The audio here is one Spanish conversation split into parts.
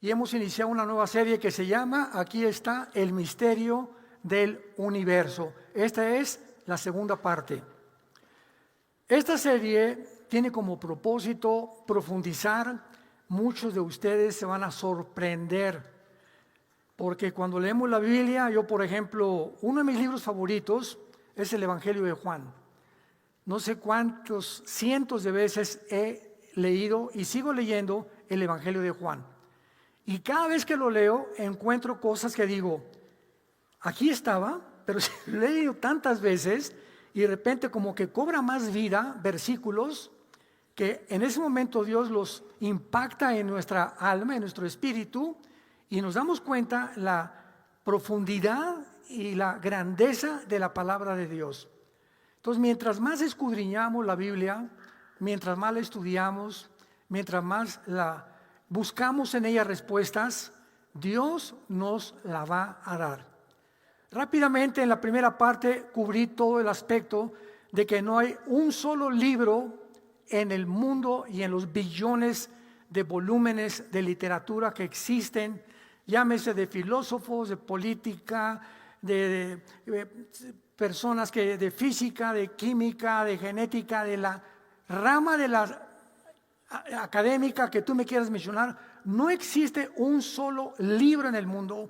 y hemos iniciado una nueva serie que se llama, aquí está, El Misterio del Universo. Esta es la segunda parte. Esta serie tiene como propósito profundizar. Muchos de ustedes se van a sorprender, porque cuando leemos la Biblia, yo por ejemplo, uno de mis libros favoritos es el Evangelio de Juan. No sé cuántos cientos de veces he leído y sigo leyendo el Evangelio de Juan. Y cada vez que lo leo encuentro cosas que digo, aquí estaba, pero lo he leído tantas veces y de repente como que cobra más vida versículos que en ese momento Dios los impacta en nuestra alma, en nuestro espíritu, y nos damos cuenta la profundidad y la grandeza de la palabra de Dios. Entonces, mientras más escudriñamos la Biblia, mientras más la estudiamos, mientras más la buscamos en ella respuestas, Dios nos la va a dar. Rápidamente, en la primera parte, cubrí todo el aspecto de que no hay un solo libro en el mundo y en los billones de volúmenes de literatura que existen, llámese de filósofos, de política, de personas de física, de química, de genética, de la rama de la académica que tú me quieras mencionar. No existe un solo libro en el mundo,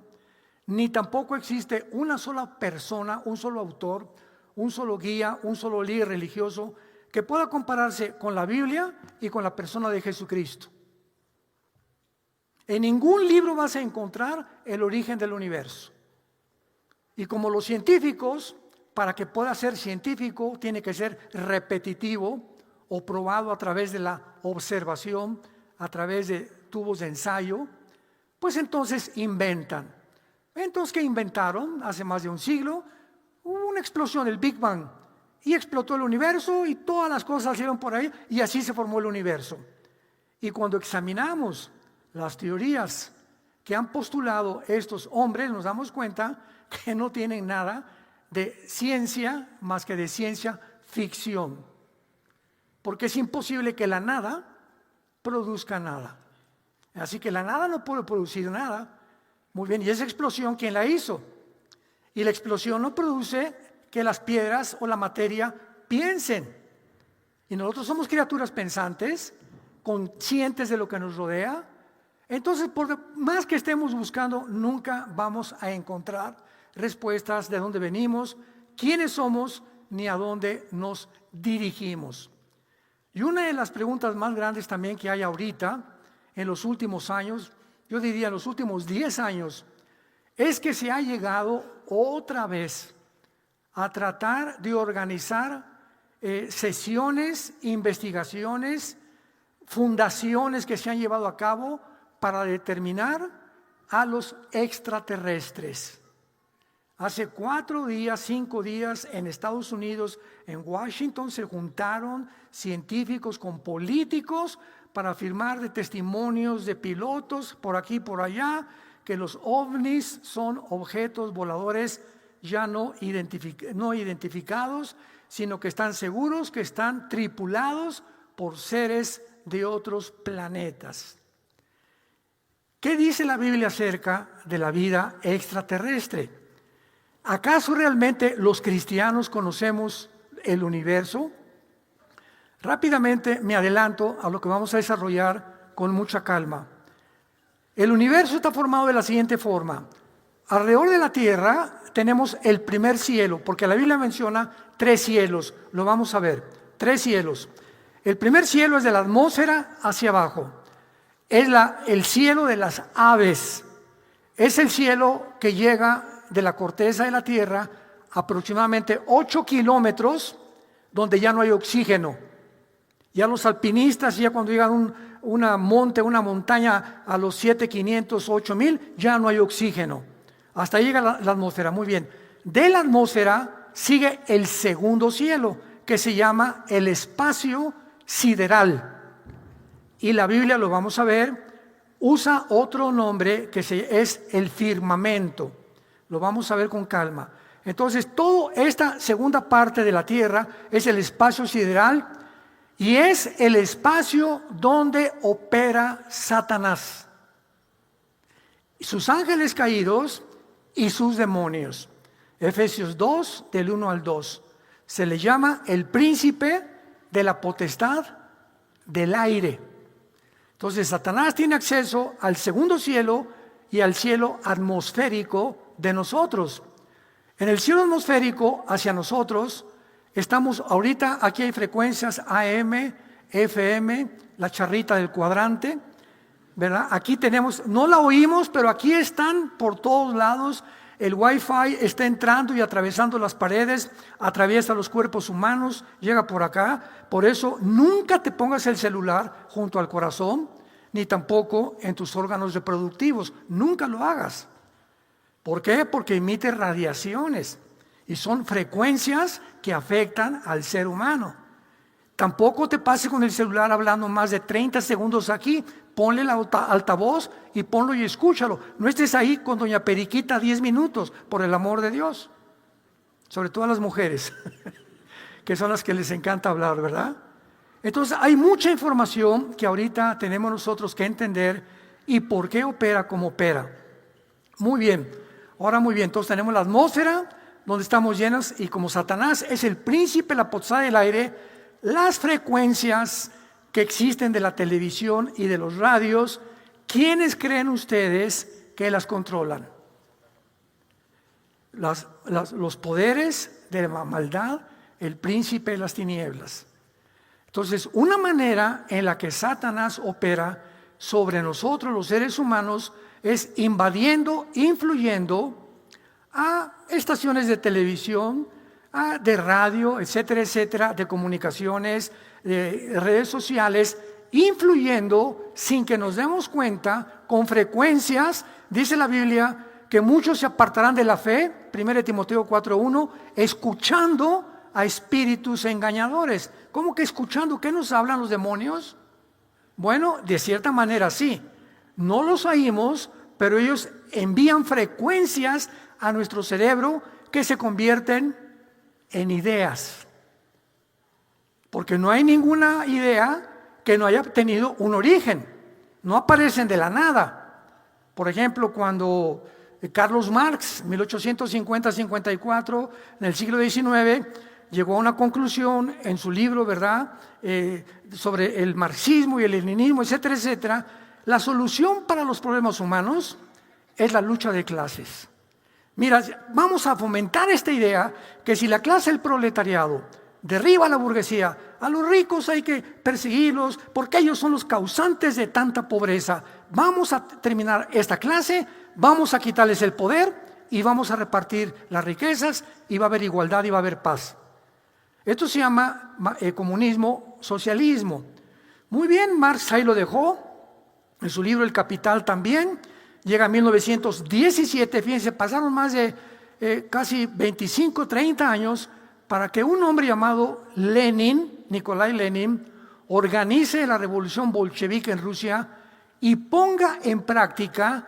ni tampoco existe una sola persona, un solo autor, un solo guía, un solo líder religioso que pueda compararse con la Biblia y con la persona de Jesucristo. En ningún libro vas a encontrar el origen del universo. Y como los científicos, para que pueda ser científico, tiene que ser repetitivo o probado a través de la observación, a través de tubos de ensayo, pues entonces inventan. Entonces, ¿qué inventaron? Hace más de un siglo, hubo una explosión, el Big Bang, y explotó el universo y todas las cosas salieron por ahí y así se formó el universo. Y cuando examinamos las teorías que han postulado estos hombres, nos damos cuenta que no tienen nada de ciencia más que de ciencia ficción. Porque es imposible que la nada produzca nada. Así que la nada no puede producir nada. Muy bien, y esa explosión, ¿quién la hizo? Y la explosión no produce que las piedras o la materia piensen. Y nosotros somos criaturas pensantes, conscientes de lo que nos rodea. Entonces, por más que estemos buscando, nunca vamos a encontrar respuestas de dónde venimos, quiénes somos, ni a dónde nos dirigimos. Y una de las preguntas más grandes también que hay ahorita, en los últimos años, yo diría en los últimos 10 años, es que se ha llegado otra vez a tratar de organizar sesiones, investigaciones, fundaciones que se han llevado a cabo para determinar a los extraterrestres. Hace 4 días, 5 días en Estados Unidos, en Washington, se juntaron científicos con políticos para firmar de testimonios de pilotos por aquí y por allá, que los ovnis son objetos voladores ya no identificados, sino que están seguros que están tripulados por seres de otros planetas. ¿Qué dice la Biblia acerca de la vida extraterrestre? ¿Acaso realmente los cristianos conocemos el universo? Rápidamente me adelanto a lo que vamos a desarrollar con mucha calma. El universo está formado de la siguiente forma. Alrededor de la Tierra tenemos el primer cielo, porque la Biblia menciona 3 cielos, lo vamos a ver, 3 cielos. El primer cielo es de la atmósfera hacia abajo, es el cielo de las aves, es el cielo que llega de la corteza de la Tierra aproximadamente 8 kilómetros, donde ya no hay oxígeno. Ya los alpinistas, ya cuando llegan una montaña a los 7,500, 8,000, ya no hay oxígeno. Hasta ahí llega la atmósfera, muy bien. De la atmósfera sigue el segundo cielo, que se llama el espacio sideral. Y la Biblia, lo vamos a ver, usa otro nombre que es el firmamento. Lo vamos a ver con calma. Entonces, toda esta segunda parte de la Tierra es el espacio sideral y es el espacio donde opera Satanás. sus ángeles caídos y sus demonios. Efesios 2, del 1 al 2. Se le llama el príncipe de la potestad del aire. Entonces Satanás tiene acceso al segundo cielo y al cielo atmosférico de nosotros. En el cielo atmosférico hacia nosotros estamos ahorita, aquí hay frecuencias AM, FM, la charrita del cuadrante, ¿verdad? Aquí tenemos, no la oímos, pero aquí están por todos lados. El Wi-Fi está entrando y atravesando las paredes, atraviesa los cuerpos humanos, llega por acá. Por eso nunca te pongas el celular junto al corazón, ni tampoco en tus órganos reproductivos. Nunca lo hagas. ¿Por qué? Porque emite radiaciones y son frecuencias que afectan al ser humano. Tampoco te pases con el celular hablando más de 30 segundos aquí. Ponle el altavoz y ponlo y escúchalo. No estés ahí con doña Periquita 10 minutos, por el amor de Dios. Sobre todo a las mujeres, que son las que les encanta hablar, ¿verdad? Entonces hay mucha información que ahorita tenemos nosotros que entender y por qué opera como opera. Muy bien, ahora muy bien, entonces tenemos la atmósfera donde estamos llenos y como Satanás es el príncipe, la potestad del aire, las frecuencias que existen de la televisión y de los radios, ¿quiénes creen ustedes que las controlan? Los poderes de la maldad, el príncipe de las tinieblas. Entonces, una manera en la que Satanás opera sobre nosotros, los seres humanos, es invadiendo, influyendo a estaciones de televisión, de radio, etcétera, etcétera, de comunicaciones, de redes sociales, influyendo sin que nos demos cuenta, con frecuencias. Dice la Biblia que muchos se apartarán de la fe, 1 Timoteo 4:1, escuchando a espíritus engañadores. ¿Cómo que escuchando? ¿Qué nos hablan los demonios? Bueno, de cierta manera sí, no los oímos, pero ellos envían frecuencias a nuestro cerebro que se convierten en ideas. Porque no hay ninguna idea que no haya tenido un origen. No aparecen de la nada. Por ejemplo, cuando Carlos Marx, 1850-54, en el siglo XIX, llegó a una conclusión en su libro, ¿verdad?, sobre el marxismo y el leninismo, etcétera, etcétera. La solución para los problemas humanos es la lucha de clases. Mira, vamos a fomentar esta idea que si la clase del proletariado derriba a la burguesía, a los ricos hay que perseguirlos porque ellos son los causantes de tanta pobreza. Vamos a terminar esta clase, vamos a quitarles el poder y vamos a repartir las riquezas y va a haber igualdad y va a haber paz. Esto se llama comunismo, socialismo. Muy bien, Marx ahí lo dejó, en su libro El Capital también. Llega a 1917, fíjense, pasaron más de casi 25, 30 años para que un hombre llamado Lenin, Nikolai Lenin, organice la revolución bolchevique en Rusia y ponga en práctica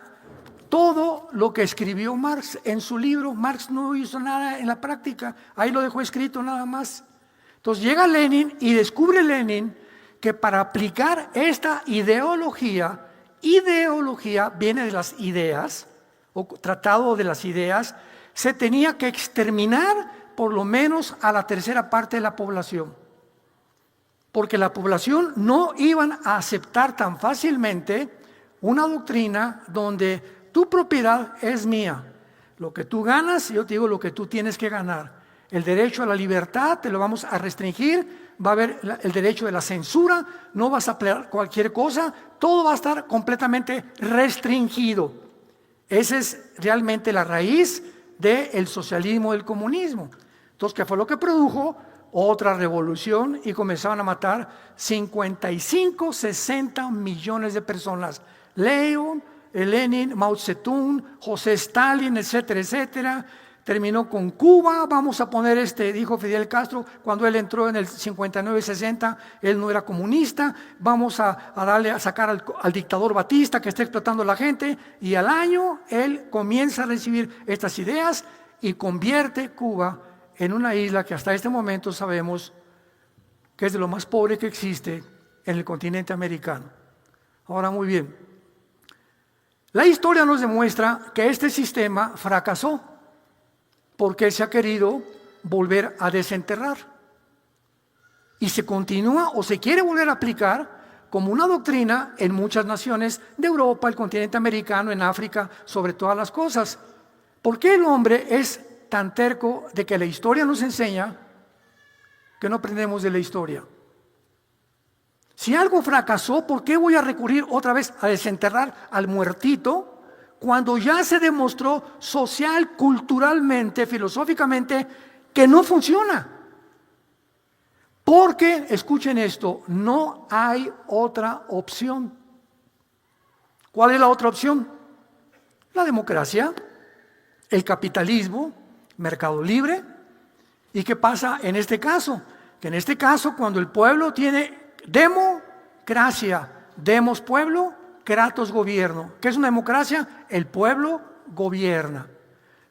todo lo que escribió Marx en su libro. Marx no hizo nada en la práctica, ahí lo dejó escrito nada más. Entonces llega Lenin y descubre Lenin que para aplicar esta ideología viene de las ideas, o tratado de las ideas, se tenía que exterminar por lo menos a la tercera parte de la población. Porque la población no iban a aceptar tan fácilmente una doctrina donde tu propiedad es mía. Lo que tú ganas, yo te digo lo que tú tienes que ganar. El derecho a la libertad te lo vamos a restringir. Va a haber el derecho de la censura, no vas a pelear cualquier cosa, todo va a estar completamente restringido. Esa es realmente la raíz del socialismo, del comunismo. Entonces, ¿qué fue lo que produjo? Otra revolución y comenzaron a matar 55, 60 millones de personas. Lenin, Mao Zedong, José Stalin, etcétera, etcétera. Terminó con Cuba. Vamos a poner dijo Fidel Castro, cuando él entró en el 59-60, él no era comunista. Vamos a sacar al dictador Batista que está explotando a la gente, y al año él comienza a recibir estas ideas y convierte Cuba en una isla que hasta este momento sabemos que es de lo más pobre que existe en el continente americano. Ahora, muy bien, La historia nos demuestra que este sistema fracasó porque se ha querido volver a desenterrar. Y se continúa o se quiere volver a aplicar como una doctrina en muchas naciones de Europa, el continente americano, en África, sobre todas las cosas. ¿Por qué el hombre es tan terco de que la historia nos enseña que no aprendemos de la historia? Si algo fracasó, ¿por qué voy a recurrir otra vez a desenterrar al muertito cuando ya se demostró social, culturalmente, filosóficamente que no funciona? Porque, escuchen esto, no hay otra opción. ¿Cuál es la otra opción? La democracia, el capitalismo, mercado libre. ¿Y qué pasa en este caso? Que en este caso, cuando el pueblo tiene democracia, demos pueblo, kratos gobierno. ¿Qué es una democracia? El pueblo gobierna.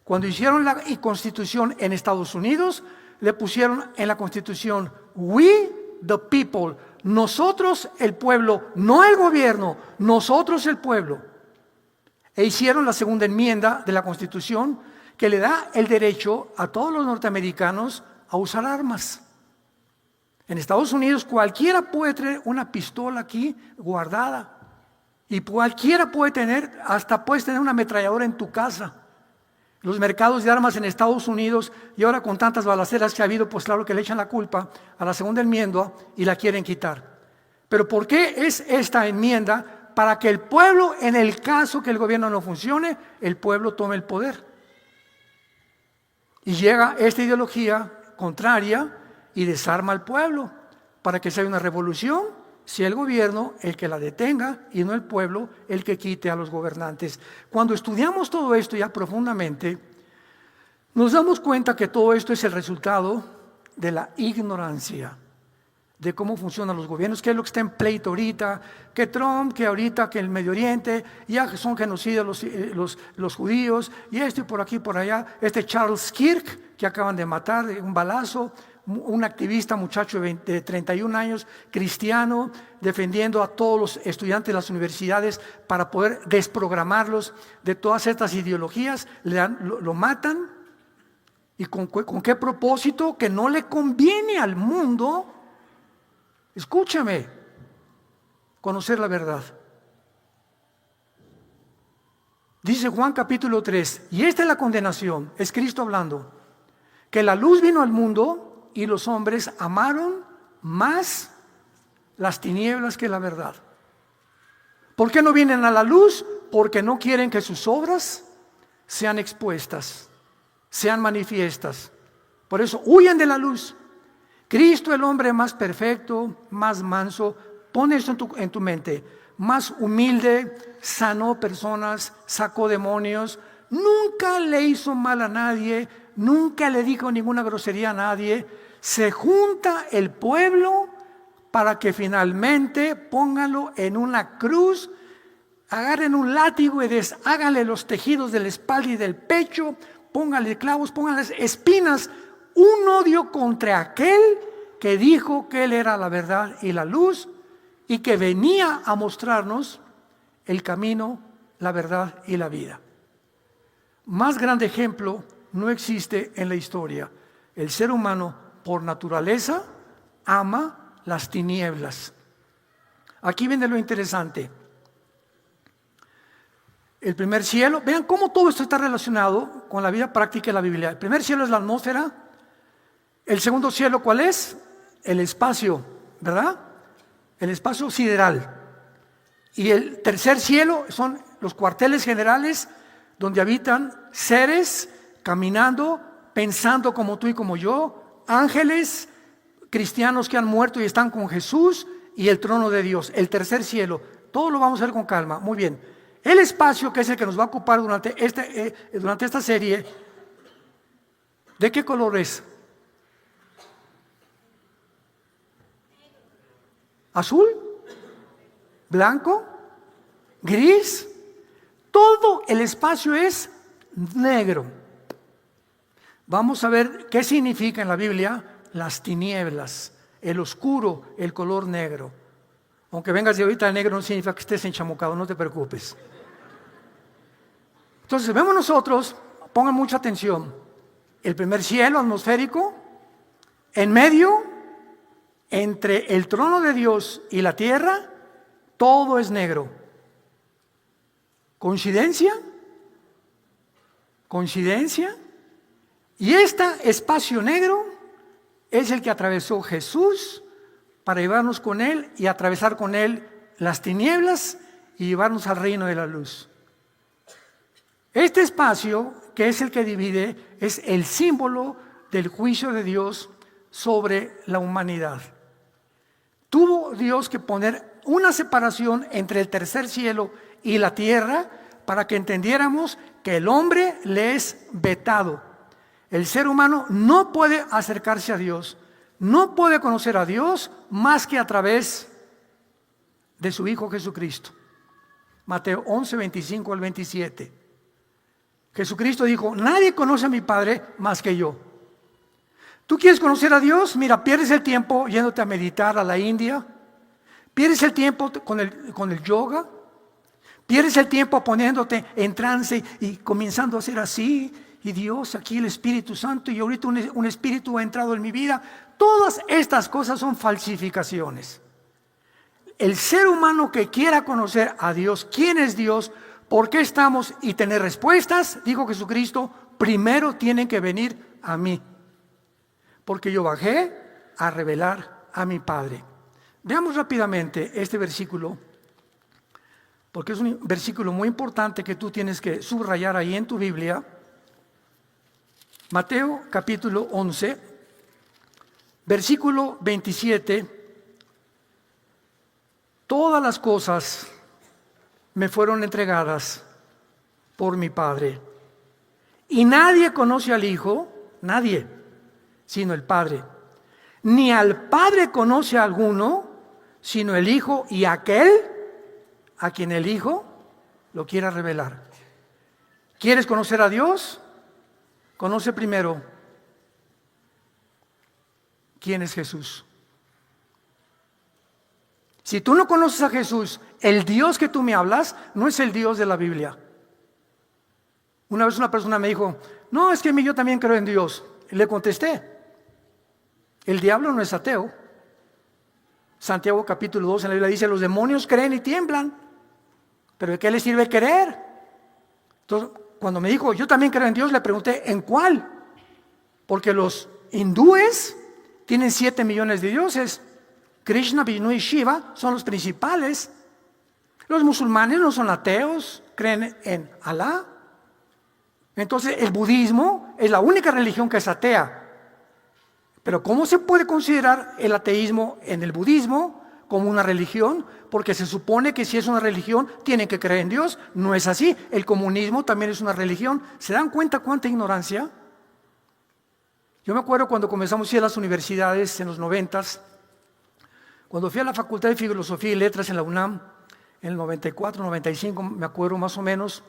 Cuando hicieron la constitución en Estados Unidos, le pusieron en la constitución "We the people", nosotros el pueblo, no el gobierno, nosotros el pueblo. E hicieron la segunda enmienda de la constitución que le da el derecho a todos los norteamericanos a usar armas. En Estados Unidos cualquiera puede tener una pistola aquí guardada y cualquiera puede tener, hasta puedes tener una ametralladora en tu casa. Los mercados de armas en Estados Unidos, y ahora con tantas balaceras que ha habido, pues claro que le echan la culpa a la segunda enmienda y la quieren quitar. Pero ¿por qué es esta enmienda? Para que el pueblo, en el caso que el gobierno no funcione, el pueblo tome el poder. Y llega esta ideología contraria y desarma al pueblo para que sea una revolución, sea el gobierno el que la detenga y no el pueblo el que quite a los gobernantes. Cuando estudiamos todo esto ya profundamente, nos damos cuenta que todo esto es el resultado de la ignorancia de cómo funcionan los gobiernos, que es lo que está en pleito ahorita, que Trump, que ahorita, que el Medio Oriente, ya son genocidas los judíos, y esto y por aquí y por allá, Charles Kirk, que acaban de matar de un balazo, un activista, muchacho de 31 años, cristiano, defendiendo a todos los estudiantes de las universidades para poder desprogramarlos de todas estas ideologías, lo matan. ¿Y con qué propósito? Que no le conviene al mundo, escúchame, conocer la verdad. Dice Juan capítulo 3, y esta es la condenación, es Cristo hablando, que la luz vino al mundo y los hombres amaron más las tinieblas que la verdad. ¿Por qué no vienen a la luz? Porque no quieren que sus obras sean expuestas, sean manifiestas. Por eso huyen de la luz. Cristo, el hombre más perfecto, más manso, pone esto en tu mente, más humilde, sanó personas, sacó demonios, nunca le hizo mal a nadie, nunca le dijo ninguna grosería a nadie. Se junta el pueblo para que finalmente pónganlo en una cruz, agarren un látigo y desháganle los tejidos de la espalda y del pecho, pónganle clavos, pónganle espinas, un odio contra aquel que dijo que él era la verdad y la luz y que venía a mostrarnos el camino, la verdad y la vida. Más grande ejemplo no existe en la historia. El ser humano por naturaleza ama las tinieblas. Aquí viene lo interesante. El primer cielo, vean cómo todo esto está relacionado con la vida práctica de la Biblia. El primer cielo es la atmósfera. El segundo cielo, ¿cuál es? El espacio, ¿verdad? El espacio sideral. Y el tercer cielo son los cuarteles generales donde habitan seres caminando, pensando como tú y como yo, ángeles, cristianos que han muerto y están con Jesús, y el trono de Dios, el tercer cielo. Todo lo vamos a ver con calma. Muy bien. El espacio, que es el que nos va a ocupar durante esta serie, ¿de qué color es? ¿Azul? ¿Blanco? ¿Gris? Todo el espacio es negro. Vamos a ver qué significa en la Biblia las tinieblas, el oscuro, el color negro. Aunque vengas de ahorita, el negro no significa que estés enchamucado, no te preocupes. Entonces vemos nosotros, pongan mucha atención, el primer cielo atmosférico, en medio, entre el trono de Dios y la tierra, todo es negro. ¿Coincidencia? ¿Coincidencia? Y este espacio negro es el que atravesó Jesús para llevarnos con Él y atravesar con Él las tinieblas y llevarnos al reino de la luz. Este espacio, que es el que divide, es el símbolo del juicio de Dios sobre la humanidad. Tuvo Dios que poner una separación entre el tercer cielo y la tierra para que entendiéramos que el hombre le es vetado. El ser humano no puede acercarse a Dios, no puede conocer a Dios más que a través de su Hijo Jesucristo. Mateo 11, 25 al 27. Jesucristo dijo: nadie conoce a mi Padre más que yo. ¿Tú quieres conocer a Dios? Mira, pierdes el tiempo yéndote a meditar a la India, pierdes el tiempo con el yoga, pierdes el tiempo poniéndote en trance y comenzando a hacer así, y Dios, aquí el Espíritu Santo, y ahorita un espíritu ha entrado en mi vida. Todas estas cosas son falsificaciones. El ser humano que quiera conocer a Dios, quién es Dios, por qué estamos y tener respuestas, dijo Jesucristo, primero tienen que venir a mí, porque yo bajé a revelar a mi Padre. Veamos rápidamente este versículo, porque es un versículo muy importante que tú tienes que subrayar ahí en tu Biblia. Mateo capítulo 11, versículo 27. Todas las cosas me fueron entregadas por mi Padre. Y nadie conoce al Hijo, nadie, sino el Padre. Ni al Padre conoce a alguno, sino el Hijo y aquel a quien el Hijo lo quiera revelar. ¿Quieres conocer a Dios? Conoce primero quién es Jesús. Si tú no conoces a Jesús, el Dios que tú me hablas no es el Dios de la Biblia. Una vez una persona me dijo: no, es que yo también creo en Dios. Y le contesté: el diablo no es ateo. Santiago capítulo 2 en la Biblia dice: los demonios creen y tiemblan. ¿Pero de qué les sirve creer? Entonces, cuando me dijo: yo también creo en Dios, le pregunté: ¿en cuál? Porque los hindúes tienen 7 millones de dioses. Krishna, Vishnu y Shiva son los principales. Los musulmanes no son ateos, creen en Alá. Entonces el budismo es la única religión que es atea. Pero ¿cómo se puede considerar el ateísmo en el budismo como una religión? Porque se supone que si es una religión tienen que creer en Dios. No es así. El comunismo también es una religión. ¿Se dan cuenta cuánta ignorancia? Yo me acuerdo cuando comenzamos a ir a las universidades en los 90s, cuando fui a la Facultad de Filosofía y Letras en la UNAM, en el 94, 95, me acuerdo más o menos,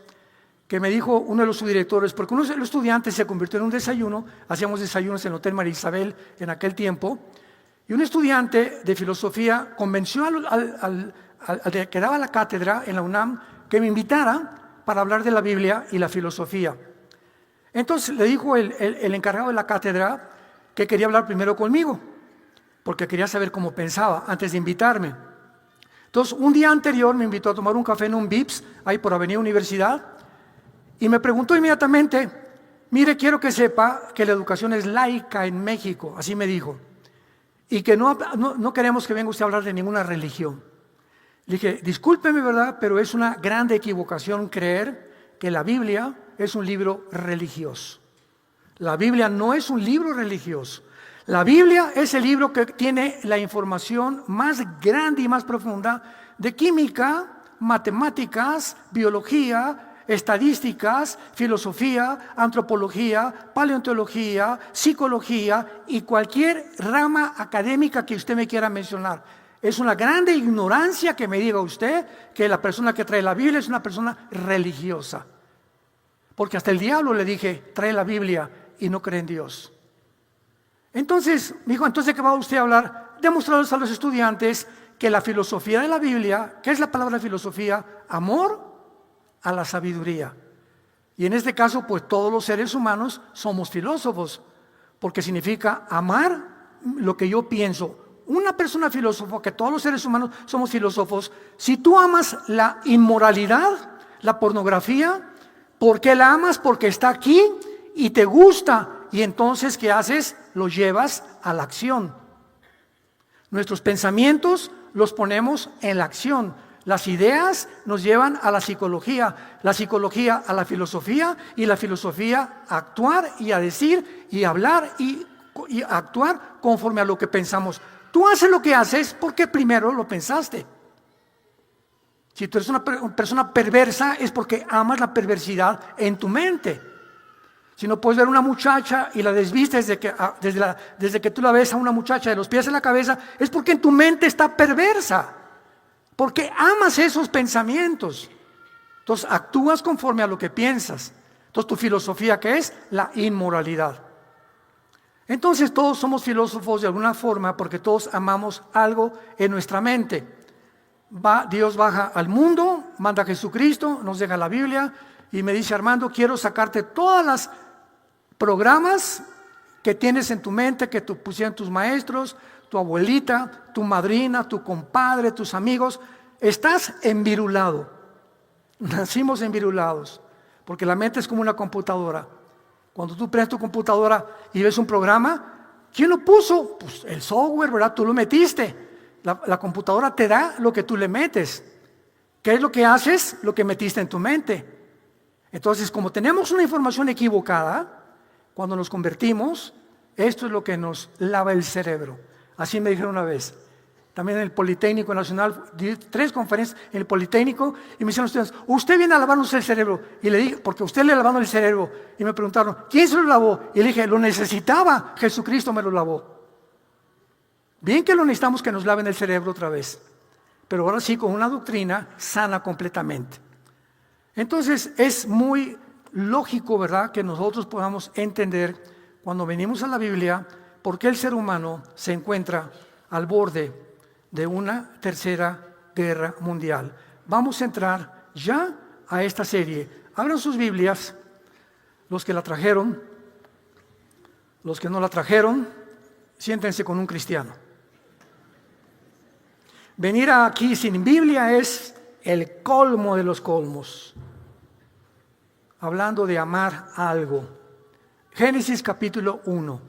que me dijo uno de los subdirectores, porque uno de los estudiantes se convirtió en un desayuno, hacíamos desayunos en el Hotel María Isabel en aquel tiempo, y un estudiante de filosofía convenció al que daba la cátedra en la UNAM que me invitara para hablar de la Biblia y la filosofía. Entonces le dijo el encargado de la cátedra que quería hablar primero conmigo, porque quería saber cómo pensaba antes de invitarme. Entonces, un día anterior me invitó a tomar un café en un Vips, ahí por Avenida Universidad, y me preguntó inmediatamente: mire, quiero que sepa que la educación es laica en México, así me dijo, y que no queremos que venga usted a hablar de ninguna religión. Le dije: discúlpeme, ¿verdad? Pero es una grande equivocación creer que la Biblia es un libro religioso. La Biblia no es un libro religioso. La Biblia es el libro que tiene la información más grande y más profunda de química, matemáticas, biología, estadísticas, filosofía, antropología, paleontología, psicología y cualquier rama académica que usted me quiera mencionar. Es una grande ignorancia que me diga usted que la persona que trae la Biblia es una persona religiosa. Porque hasta el diablo le dije: trae la Biblia y no cree en Dios. Entonces, me dijo: ¿entonces qué va usted a hablar? Demostrarles a los estudiantes que la filosofía de la Biblia, ¿qué es la palabra filosofía? Amor a la sabiduría. Y en este caso, pues todos los seres humanos somos filósofos, porque significa amar lo que yo pienso. Una persona filósofo, que todos los seres humanos somos filósofos, si tú amas la inmoralidad, la pornografía, ¿por qué la amas? Porque está aquí y te gusta. Y entonces, ¿qué haces? Lo llevas a la acción. Nuestros pensamientos los ponemos en la acción. Las ideas nos llevan a la psicología a la filosofía y la filosofía a actuar y a decir y hablar y actuar conforme a lo que pensamos. Tú haces lo que haces porque primero lo pensaste. Si tú eres una persona perversa es porque amas la perversidad en tu mente. Si no puedes ver a una muchacha y la desvistes desde que tú la ves a una muchacha de los pies a la cabeza, es porque en tu mente está perversa. Porque amas esos pensamientos. Entonces actúas conforme a lo que piensas. Entonces tu filosofía, ¿qué es? La inmoralidad. Entonces todos somos filósofos de alguna forma porque todos amamos algo en nuestra mente. Dios baja al mundo, manda a Jesucristo, nos deja la Biblia y me dice: Armando, quiero sacarte todas las programas que tienes en tu mente, que te pusieron tus maestros, tu abuelita, tu madrina, tu compadre, tus amigos. Estás envirulado. Nacimos envirulados, porque la mente es como una computadora. Cuando tú prendes tu computadora y ves un programa, ¿quién lo puso? Pues el software, ¿verdad? Tú lo metiste. La computadora te da lo que tú le metes. ¿Qué es lo que haces? Lo que metiste en tu mente. Entonces, como tenemos una información equivocada, cuando nos convertimos, esto es lo que nos lava el cerebro. Así me dijeron una vez. También en el Politécnico Nacional, di 3 conferencias en el Politécnico, y me dijeron los estudiantes: usted viene a lavarnos el cerebro. Y le dije: porque usted le lavando el cerebro. Y me preguntaron: ¿quién se lo lavó? Y le dije: lo necesitaba, Jesucristo me lo lavó. Bien que lo necesitamos que nos laven el cerebro otra vez, pero ahora sí con una doctrina sana completamente. Entonces es muy lógico, ¿verdad?, que nosotros podamos entender cuando venimos a la Biblia por qué el ser humano se encuentra al borde de una tercera guerra mundial. Vamos a entrar ya a esta serie. Abran sus Biblias, los que la trajeron, los que no la trajeron, siéntense con un cristiano. Venir aquí sin Biblia es el colmo de los colmos. Hablando de amar algo. Génesis capítulo 1.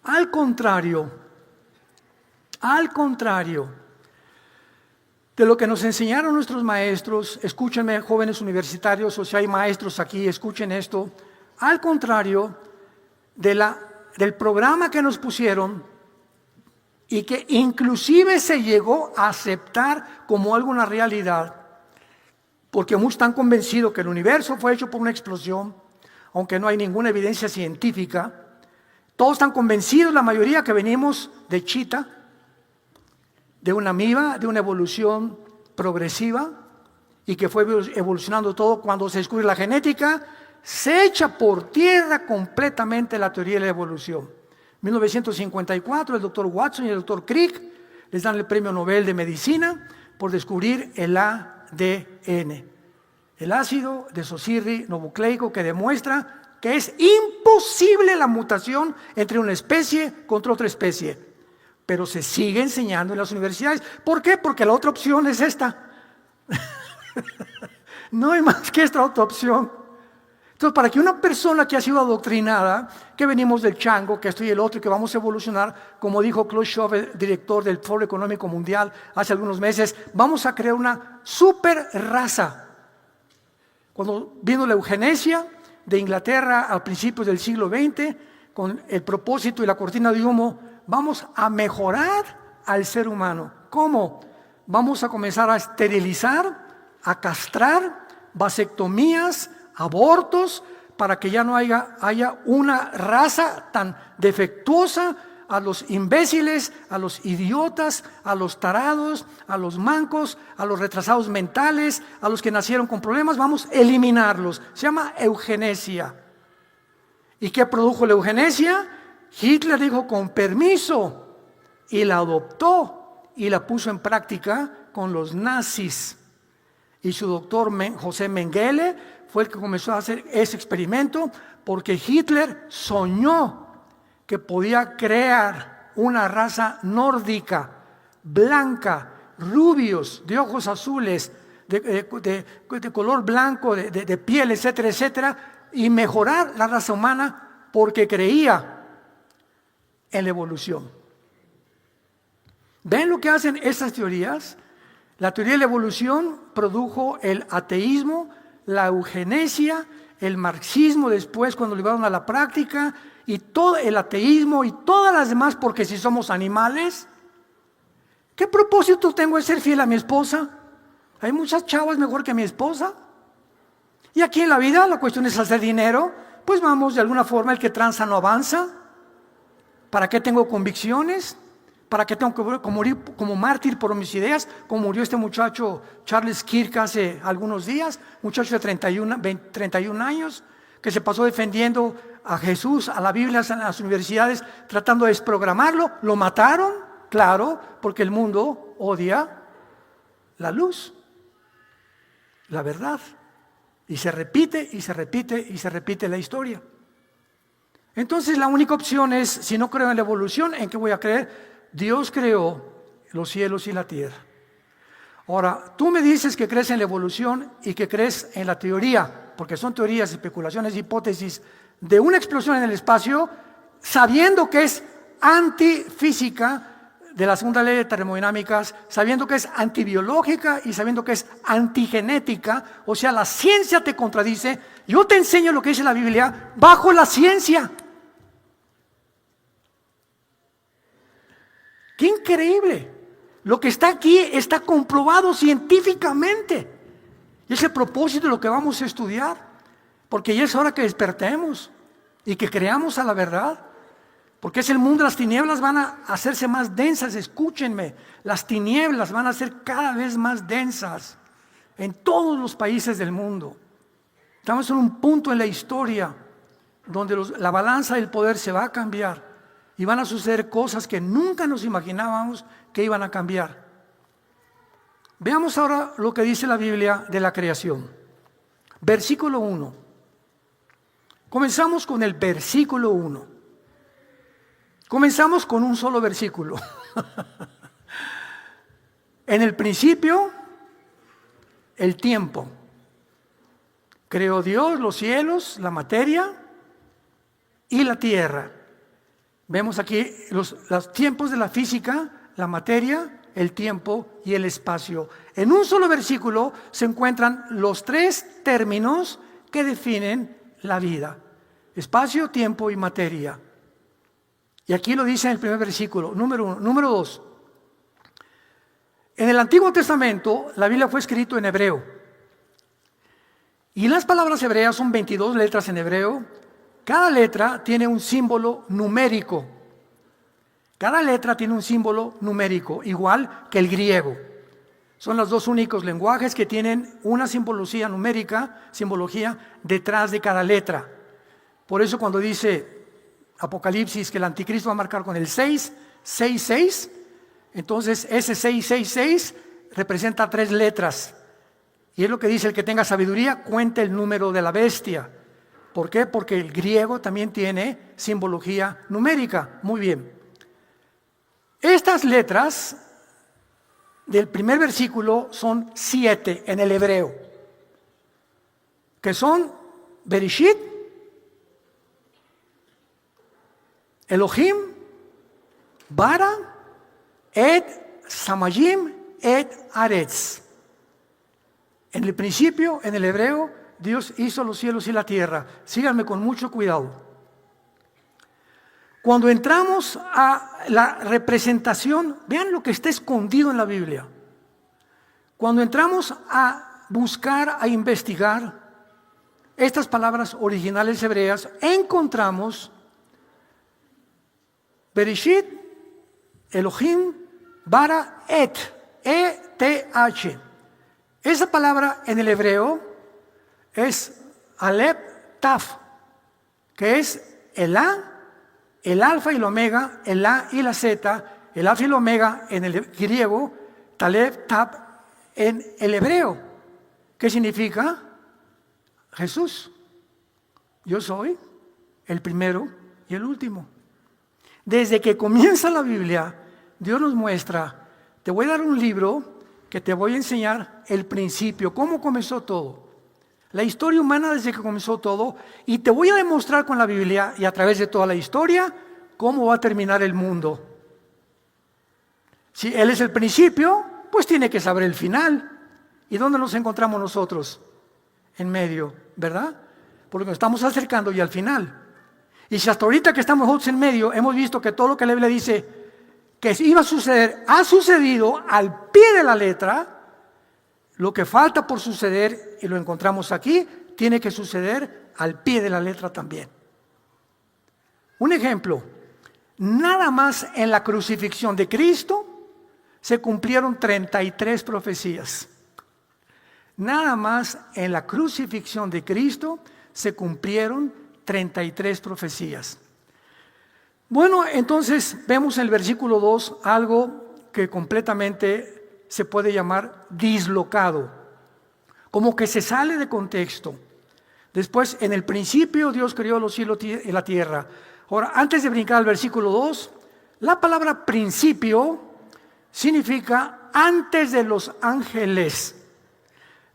Al contrario de lo que nos enseñaron nuestros maestros, escúchenme, jóvenes universitarios, o si hay maestros aquí, escuchen esto. Al contrario del programa que nos pusieron, y que inclusive se llegó a aceptar como algo, una realidad, porque muchos están convencidos que el universo fue hecho por una explosión, aunque no hay ninguna evidencia científica. Todos están convencidos, la mayoría, que venimos de chita, de una amiba, de una evolución progresiva, y que fue evolucionando todo. Cuando se descubre la genética, se echa por tierra completamente la teoría de la evolución. 1954, el doctor Watson y el doctor Crick les dan el premio Nobel de Medicina por descubrir el ADN, el ácido desoxirribonucleico, que demuestra que es imposible la mutación entre una especie contra otra especie. Pero se sigue enseñando en las universidades. ¿Por qué? Porque la otra opción es esta. No hay más que esta otra opción. Entonces, para que una persona que ha sido adoctrinada, que venimos del chango, que esto y el otro, que vamos a evolucionar, como dijo Klaus Schwab, el director del Foro Económico Mundial, hace algunos meses, vamos a crear una super raza. Cuando vino la eugenesia de Inglaterra a principios del siglo XX, con el propósito y la cortina de humo, vamos a mejorar al ser humano. ¿Cómo? Vamos a comenzar a esterilizar, a castrar, vasectomías, abortos, para que ya no haya una raza tan defectuosa. A los imbéciles, a los idiotas, a los tarados, a los mancos, a los retrasados mentales, a los que nacieron con problemas, vamos a eliminarlos. Se llama eugenesia. ¿Y qué produjo la eugenesia? Hitler dijo: con permiso, y la adoptó y la puso en práctica con los nazis. y su doctor José Mengele fue el que comenzó a hacer ese experimento, porque Hitler soñó que podía crear una raza nórdica, blanca, rubios, de ojos azules, de color blanco, de piel, etcétera, etcétera, y mejorar la raza humana porque creía en la evolución. ¿Ven lo que hacen estas teorías? La teoría de la evolución produjo el ateísmo, la eugenesia, el marxismo después cuando lo llevaron a la práctica, y todo el ateísmo y todas las demás, porque si somos animales, ¿qué propósito tengo de ser fiel a mi esposa? Hay muchas chavas mejor que mi esposa. Y aquí en la vida la cuestión es hacer dinero, pues vamos, de alguna forma el que tranza no avanza. ¿Para qué tengo convicciones? ¿Para qué tengo que morir como mártir por mis ideas? Como murió este muchacho Charles Kirk hace algunos días, muchacho de 31 años, que se pasó defendiendo a Jesús, a la Biblia, a las universidades, tratando de desprogramarlo. Lo mataron, claro, porque el mundo odia la luz, la verdad. Y se repite, y se repite, y se repite la historia. Entonces la única opción es, si no creo en la evolución, ¿en qué voy a creer? Dios creó los cielos y la tierra. Ahora, tú me dices que crees en la evolución y que crees en la teoría, porque son teorías, especulaciones, hipótesis de una explosión en el espacio, sabiendo que es antifísica de la segunda ley de termodinámicas, sabiendo que es antibiológica y sabiendo que es antigenética, o sea, la ciencia te contradice. Yo te enseño lo que dice la Biblia bajo la ciencia. ¡Qué increíble! Lo que está aquí está comprobado científicamente. Y es el propósito de lo que vamos a estudiar. Porque ya es hora que despertemos y que creamos a la verdad. Porque es el mundo, las tinieblas van a hacerse más densas. Escúchenme, las tinieblas van a ser cada vez más densas en todos los países del mundo. Estamos en un punto en la historia donde la balanza del poder se va a cambiar. Y van a suceder cosas que nunca nos imaginábamos que iban a cambiar. Veamos ahora lo que dice la Biblia de la creación. Versículo 1. Comenzamos con el versículo 1. Comenzamos con un solo versículo. En el principio, el tiempo. Creó Dios los cielos, la materia y la tierra. Vemos aquí los tiempos de la física, la materia, el tiempo y el espacio. En un solo versículo se encuentran los tres términos que definen la vida: espacio, tiempo y materia. Y aquí lo dice en el primer versículo, número 1. Número 2. En el Antiguo Testamento la Biblia fue escrito en hebreo. Y las palabras hebreas son 22 letras en hebreo. Cada letra tiene un símbolo numérico. Cada letra tiene un símbolo numérico, igual que el griego. Son los dos únicos lenguajes que tienen una simbología numérica, simbología detrás de cada letra. Por eso cuando dice Apocalipsis que el anticristo va a marcar con el 666, entonces ese 666 representa 3 letras. Y es lo que dice: el que tenga sabiduría cuente el número de la bestia. ¿Por qué? Porque el griego también tiene simbología numérica. Muy bien. Estas letras del primer versículo son 7 en el hebreo, que son Bereshit, Elohim, Bara, Et, Samayim, Et, Aretz. En el principio, en el hebreo, Dios hizo los cielos y la tierra. Síganme con mucho cuidado. Cuando entramos a la representación, vean lo que está escondido en la Biblia. Cuando entramos a buscar, a investigar estas palabras originales hebreas, encontramos Bereshit, Elohim, Bara, Et, E-T-H. Esa palabra en el hebreo es Aleph Taf, que es el A, el alfa y el omega, el A y la Z, el alfa y el omega en el griego, Taleb Taf en el hebreo. ¿Qué significa? Jesús. Yo soy el primero y el último. Desde que comienza la Biblia, Dios nos muestra, te voy a dar un libro que te voy a enseñar el principio, cómo comenzó todo. La historia humana desde que comenzó todo, y te voy a demostrar con la Biblia y a través de toda la historia cómo va a terminar el mundo. Si Él es el principio, pues tiene que saber el final. ¿Y dónde nos encontramos nosotros? En medio, ¿verdad? Porque nos estamos acercando ya al final. Y si hasta ahorita que estamos nosotros en medio, hemos visto que todo lo que la Biblia dice que iba a suceder, ha sucedido al pie de la letra. Lo que falta por suceder, y lo encontramos aquí, tiene que suceder al pie de la letra también. Un ejemplo, nada más en la crucifixión de Cristo se cumplieron 33 profecías. Nada más en la crucifixión de Cristo se cumplieron 33 profecías. Bueno, entonces vemos en el versículo 2 algo que completamente se puede llamar dislocado, como que se sale de contexto. Después, en el principio Dios creó los cielos y la tierra. Ahora, antes de brincar al versículo 2, la palabra principio significa antes de los ángeles.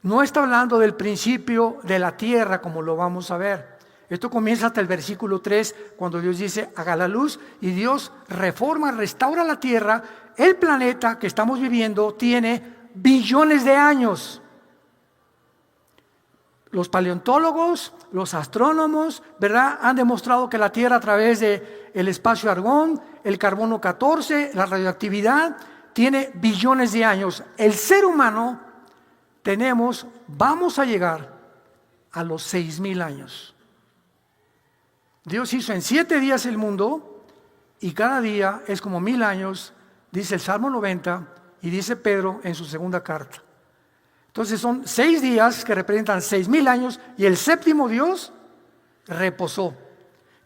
No está hablando del principio de la tierra, como lo vamos a ver. Esto comienza hasta el versículo 3, cuando Dios dice, haga la luz, y Dios reforma, restaura la tierra. El planeta que estamos viviendo tiene billones de años. Los paleontólogos, los astrónomos, ¿verdad?, han demostrado que la Tierra, a través del espacio argón, el carbono 14, la radioactividad, tiene billones de años. El ser humano vamos a llegar a los 6,000 años. Dios hizo en 7 días el mundo, y cada día es como 1,000 años, dice el Salmo 90 y dice Pedro en su segunda carta. Entonces son 6 días que representan 6,000 años, y el séptimo Dios reposó,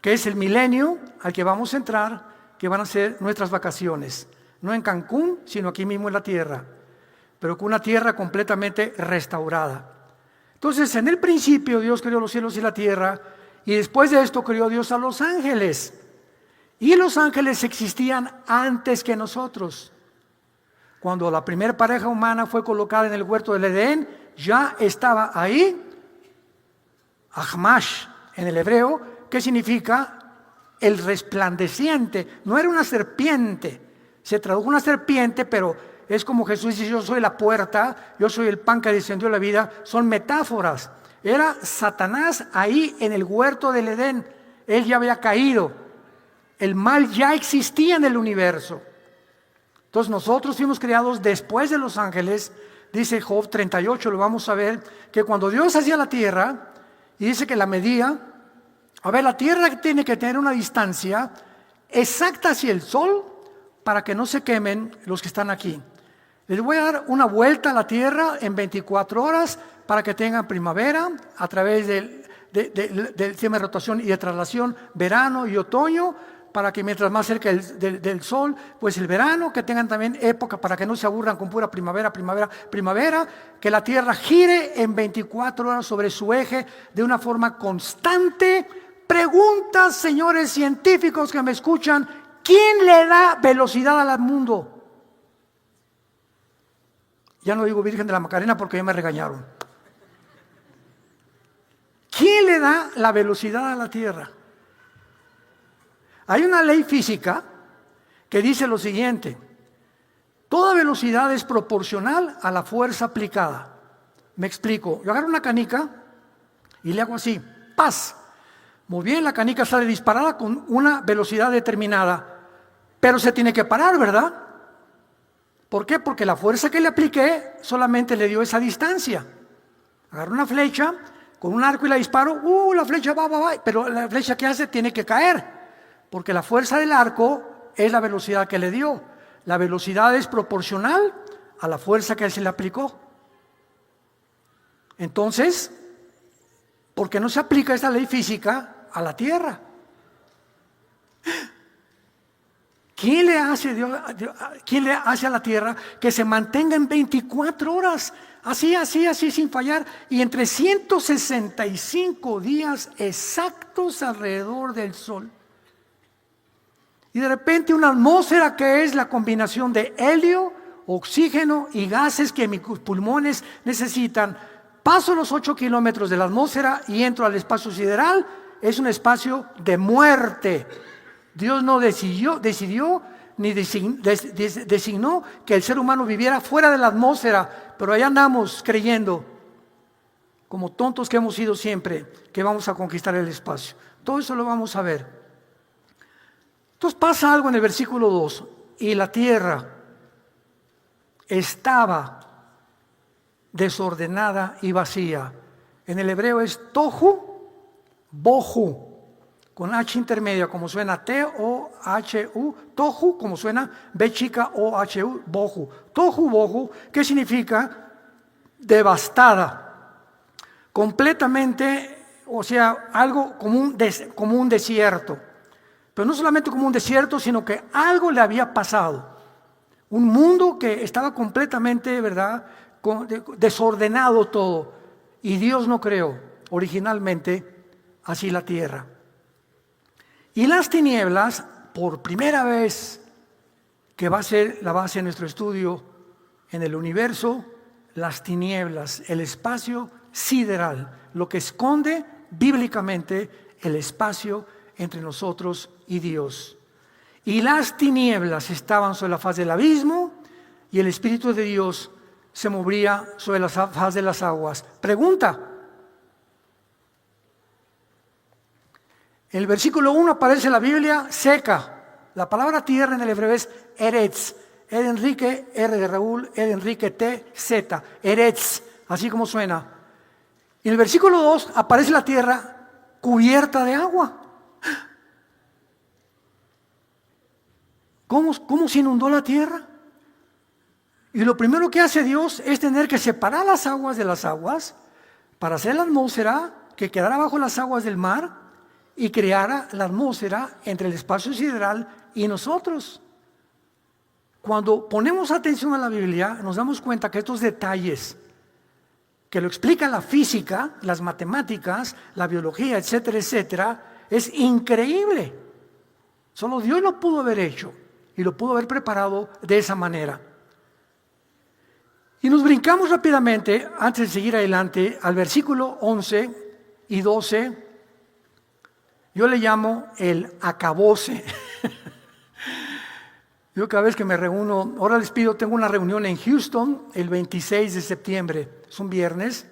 que es el milenio al que vamos a entrar, que van a ser nuestras vacaciones, no en Cancún, sino aquí mismo en la tierra, pero con una tierra completamente restaurada. Entonces, en el principio Dios creó los cielos y la tierra, y después de esto creó Dios a los ángeles. Y los ángeles existían antes que nosotros. Cuando la primera pareja humana fue colocada en el huerto del Edén, ya estaba ahí Ahmash en el hebreo, que significa el resplandeciente. No era una serpiente, se tradujo una serpiente, pero es como Jesús dice, yo soy la puerta, yo soy el pan que descendió a la vida. Son metáforas. Era Satanás ahí en el huerto del Edén. Él ya había caído. El mal ya existía en el universo. Entonces nosotros fuimos creados después de los ángeles. Dice Job 38, lo vamos a ver, que cuando Dios hacía la tierra, y dice que la medía, la tierra tiene que tener una distancia exacta hacia el sol para que no se quemen los que están aquí. Les voy a dar una vuelta a la tierra en 24 horas para que tengan primavera a través del sistema de rotación y de traslación, verano y otoño, para que mientras más cerca del sol, pues el verano, que tengan también época para que no se aburran con pura primavera, que la tierra gire en 24 horas sobre su eje de una forma constante. Preguntas, señores científicos que me escuchan, ¿quién le da velocidad al mundo? Ya no digo Virgen de la Macarena porque ya me regañaron. ¿Quién le da la velocidad a la tierra? Hay una ley física que dice lo siguiente: toda velocidad es proporcional a la fuerza aplicada. Me explico. Yo agarro una canica y le hago así, ¡paz! Muy bien, la canica sale disparada con una velocidad determinada, pero se tiene que parar, ¿verdad? ¿Por qué? Porque la fuerza que le apliqué solamente le dio esa distancia. Agarro una flecha con un arco y la disparo, la flecha va, pero la flecha que hace tiene que caer, porque la fuerza del arco es la velocidad que le dio. La velocidad es proporcional a la fuerza que se le aplicó. Entonces, ¿por qué no se aplica esta ley física a la Tierra? ¿Quién le hace quién le hace a la tierra que se mantenga en 24 horas? Así, sin fallar. Y en 365 días exactos alrededor del sol. Y de repente una atmósfera que es la combinación de helio, oxígeno y gases que mis pulmones necesitan. Paso los 8 kilómetros de la atmósfera y entro al espacio sideral. Es un espacio de muerte. Dios no decidió ni designó que el ser humano viviera fuera de la atmósfera, pero allá andamos creyendo, como tontos que hemos sido siempre, que vamos a conquistar el espacio. Todo eso lo vamos a ver. Entonces pasa algo en el versículo 2, y la tierra estaba desordenada y vacía. En el hebreo es tohu, bohu, con H intermedia, como suena T-O-H-U, tohu, como suena B chica O-H-U, bohu. Tohu, bohu, ¿qué significa? Devastada, completamente, o sea, algo como un desierto. Pero no solamente como un desierto, sino que algo le había pasado. Un mundo que estaba completamente, ¿verdad?, desordenado todo. Y Dios no creó originalmente así la tierra. Y las tinieblas, por primera vez, que va a ser la base de nuestro estudio en el universo, las tinieblas, el espacio sideral, lo que esconde bíblicamente el espacio entre nosotros y Dios. Y las tinieblas estaban sobre la faz del abismo y el Espíritu de Dios se movía sobre la faz de las aguas. Pregunta. En el versículo 1 aparece la Biblia seca. La palabra tierra en el hebreo es eretz. E Enrique, R de Raúl, E de Enrique, T, Z. Eretz, así como suena. En el versículo 2 aparece la tierra cubierta de agua. ¿Cómo se inundó la tierra? Y lo primero que hace Dios es tener que separar las aguas de las aguas para hacer la atmósfera que quedara bajo las aguas del mar y creara la atmósfera entre el espacio sideral y nosotros. Cuando ponemos atención a la Biblia, nos damos cuenta que estos detalles que lo explica la física, las matemáticas, la biología, etcétera, etcétera, es increíble. Solo Dios lo pudo haber hecho y lo pudo haber preparado de esa manera. Y nos brincamos rápidamente, antes de seguir adelante, al versículo 11 y 12. Yo le llamo el acabose. Yo cada vez que me reúno, ahora les pido, tengo una reunión en Houston el 26 de septiembre, es un viernes.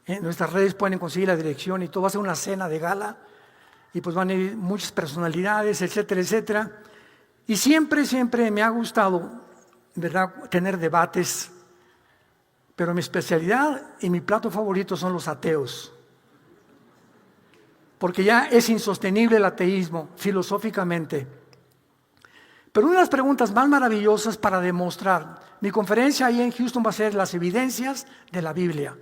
En nuestras redes pueden conseguir la dirección y todo, va a ser una cena de gala. Y pues van a ir muchas personalidades, etcétera, etcétera. Y siempre me ha gustado, ¿verdad?, tener debates. Pero mi especialidad y mi plato favorito son los ateos. Porque ya es insostenible el ateísmo filosóficamente. Pero una de las preguntas más maravillosas para demostrar, mi conferencia ahí en Houston va a ser las evidencias de la Biblia.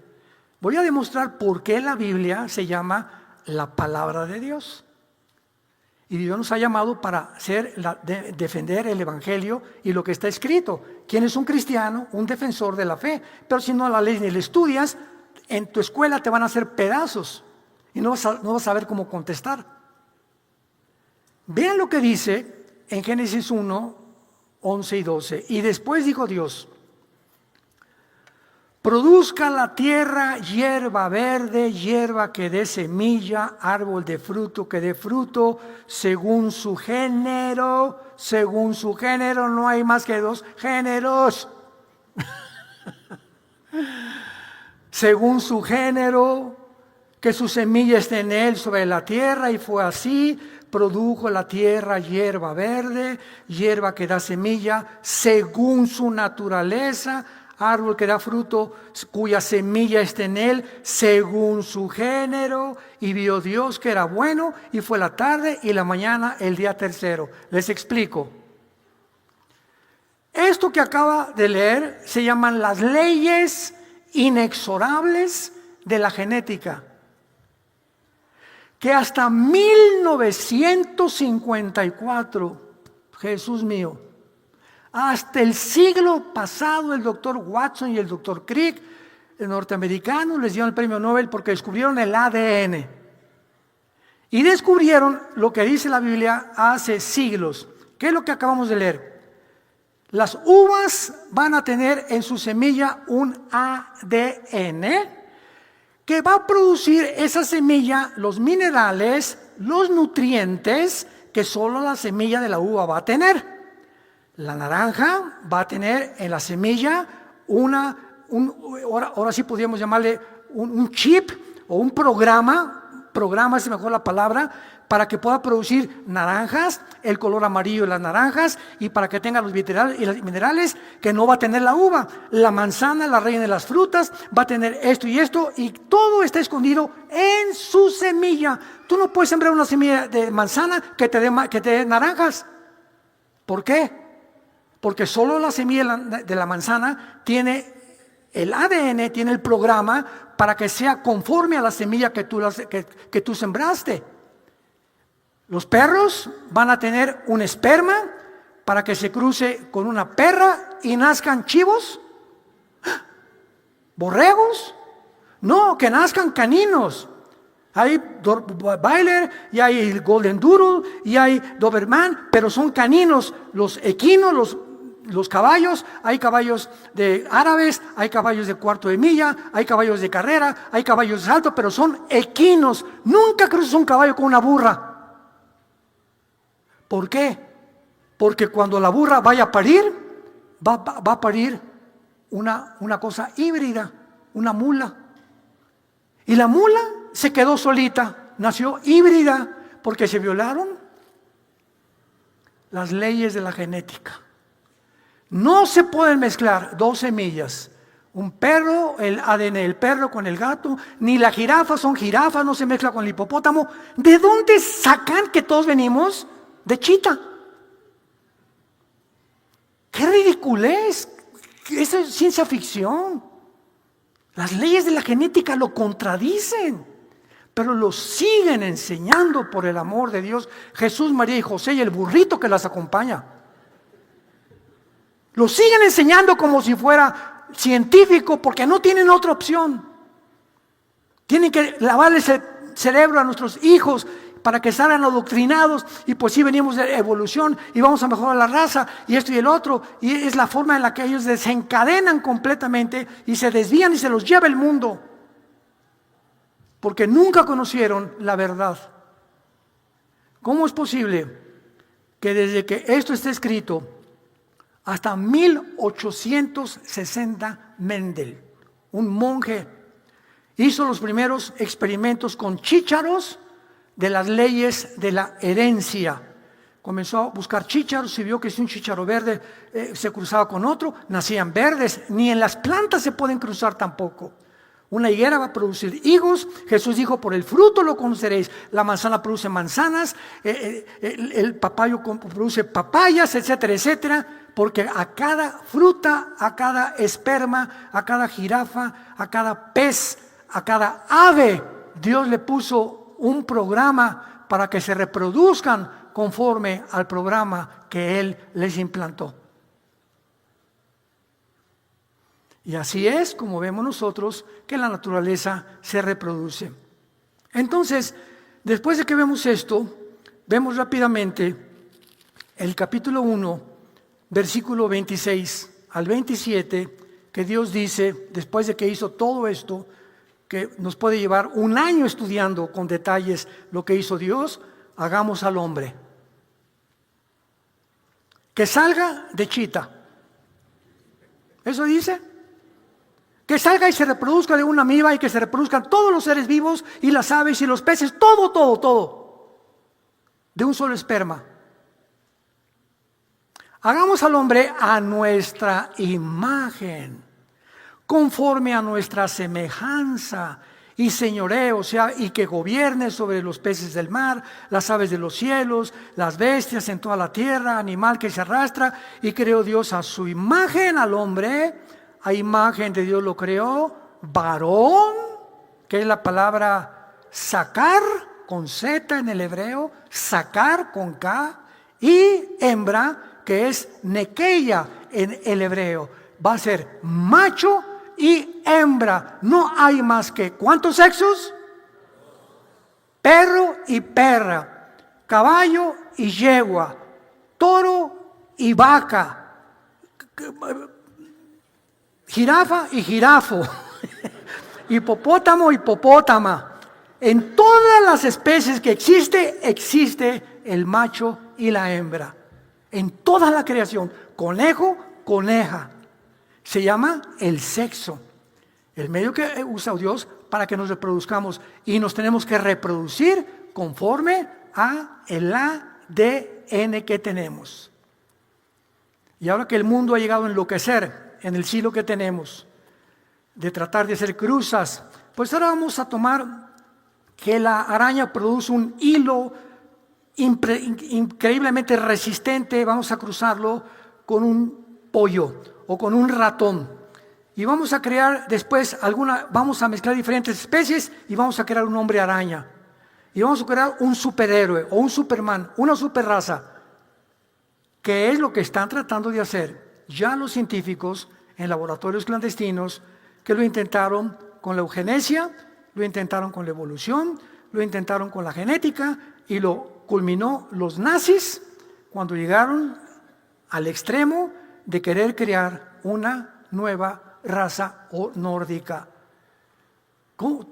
Voy a demostrar por qué la Biblia se llama la palabra de Dios. Y Dios nos ha llamado para defender el Evangelio y lo que está escrito. ¿Quién es un cristiano? Un defensor de la fe. Pero si no la lees ni la estudias, en tu escuela te van a hacer pedazos. Y no vas a saber cómo contestar. Vean lo que dice en Génesis 1, 11 y 12. Y después dijo Dios: produzca la tierra hierba verde, hierba que dé semilla, árbol de fruto que dé fruto, según su género. Según su género, no hay más que dos géneros. Según su género, que su semilla esté en él sobre la tierra. Y fue así. Produjo la tierra hierba verde, hierba que da semilla, según su naturaleza, árbol que da fruto, cuya semilla esté en él, según su género. Y vio Dios que era bueno, y fue la tarde y la mañana el día tercero. Les explico. Esto que acaba de leer se llaman las leyes inexorables de la genética, que hasta 1954 Jesús mío. Hasta el siglo pasado el doctor Watson y el doctor Crick, norteamericanos, les dieron el premio Nobel porque descubrieron el ADN. Y descubrieron lo que dice la Biblia hace siglos. ¿Qué es lo que acabamos de leer? Las uvas van a tener en su semilla un ADN que va a producir esa semilla los minerales, los nutrientes que solo la semilla de la uva va a tener. La naranja va a tener en la semilla ahora sí podríamos llamarle un chip o un programa es mejor la palabra, para que pueda producir naranjas, el color amarillo de las naranjas, y para que tenga los minerales que no va a tener la uva. La manzana, la reina de las frutas, va a tener esto, y todo está escondido en su semilla. Tú no puedes sembrar una semilla de manzana que te dé naranjas. ¿Por qué? Porque solo la semilla de la manzana tiene el ADN, tiene el programa para que sea conforme a la semilla que tú sembraste. Los perros van a tener un esperma para que se cruce con una perra y nazcan chivos, borregos. No, que nazcan caninos. Hay Bailler y hay Golden Doodle y hay Doberman, pero son caninos. Los equinos, los caballos, hay caballos de árabes, hay caballos de cuarto de milla, hay caballos de carrera, hay caballos de salto, pero son equinos. Nunca cruzas un caballo con una burra. ¿Por qué? Porque cuando la burra vaya a parir, va a parir una cosa híbrida, una mula. Y la mula se quedó solita, nació híbrida, porque se violaron las leyes de la genética. No se pueden mezclar dos semillas. Un perro, el ADN del perro con el gato, ni la jirafa son jirafas, no se mezcla con el hipopótamo. ¿De dónde sacan que todos venimos? De chita. ¡Qué ridiculez! Eso es ciencia ficción. Las leyes de la genética lo contradicen, pero lo siguen enseñando por el amor de Dios. Jesús, María y José y el burrito que las acompaña. Lo siguen enseñando como si fuera científico, porque no tienen otra opción. Tienen que lavarles el cerebro a nuestros hijos para que salgan adoctrinados, y pues sí, venimos de evolución y vamos a mejorar la raza y esto y el otro, y es la forma en la que ellos desencadenan completamente y se desvían y se los lleva el mundo, porque nunca conocieron la verdad. ¿Cómo es posible que desde que esto está escrito hasta 1860 Mendel, un monje, hizo los primeros experimentos con chícharos de las leyes de la herencia? Comenzó a buscar chícharos y vio que si un chícharo verde se cruzaba con otro, nacían verdes. Ni en las plantas se pueden cruzar tampoco. Una higuera va a producir higos. Jesús dijo: por el fruto lo conoceréis. La manzana produce manzanas, el papayo produce papayas, etcétera, etcétera. Porque a cada fruta, a cada esperma, a cada jirafa, a cada pez, a cada ave, Dios le puso un programa para que se reproduzcan conforme al programa que Él les implantó. Y así es como vemos nosotros que la naturaleza se reproduce. Entonces, después de que vemos esto, vemos rápidamente el capítulo 1, versículo 26 al 27, que Dios dice, después de que hizo todo esto, que nos puede llevar un año estudiando con detalles lo que hizo Dios: hagamos al hombre que salga de chita. Eso dice. Que salga y se reproduzca de una amiba, y que se reproduzcan todos los seres vivos y las aves y los peces, todo, de un solo esperma. Hagamos al hombre a nuestra imagen, conforme a nuestra semejanza, y señoree, o sea, y que gobierne sobre los peces del mar, las aves de los cielos, las bestias en toda la tierra, animal que se arrastra. Y creó Dios a su imagen al hombre, a imagen de Dios lo creó, varón, que es la palabra sacar con Z en el hebreo, sacar con K, y hembra, que es nekeia en el hebreo. Va a ser macho y hembra. No hay más que ¿cuántos sexos? Perro y perra, caballo y yegua, toro y vaca, jirafa y jirafo, hipopótamo y hipopótama. En todas las especies que existe el macho y la hembra. En toda la creación, conejo, coneja. Se llama el sexo, el medio que usa Dios para que nos reproduzcamos, y nos tenemos que reproducir conforme a el ADN que tenemos. Y ahora que el mundo ha llegado a enloquecer en el siglo que tenemos, de tratar de hacer cruzas, pues ahora vamos a tomar que la araña produce un hilo increíblemente resistente, vamos a cruzarlo con un pollo o con un ratón, y vamos a crear después vamos a mezclar diferentes especies y vamos a crear un hombre araña, y vamos a crear un superhéroe o un Superman, una superraza, que es lo que están tratando de hacer ya los científicos en laboratorios clandestinos, que lo intentaron con la eugenesia, lo intentaron con la evolución, lo intentaron con la genética, y lo culminó los nazis cuando llegaron al extremo de querer crear una nueva raza nórdica. ¿Cómo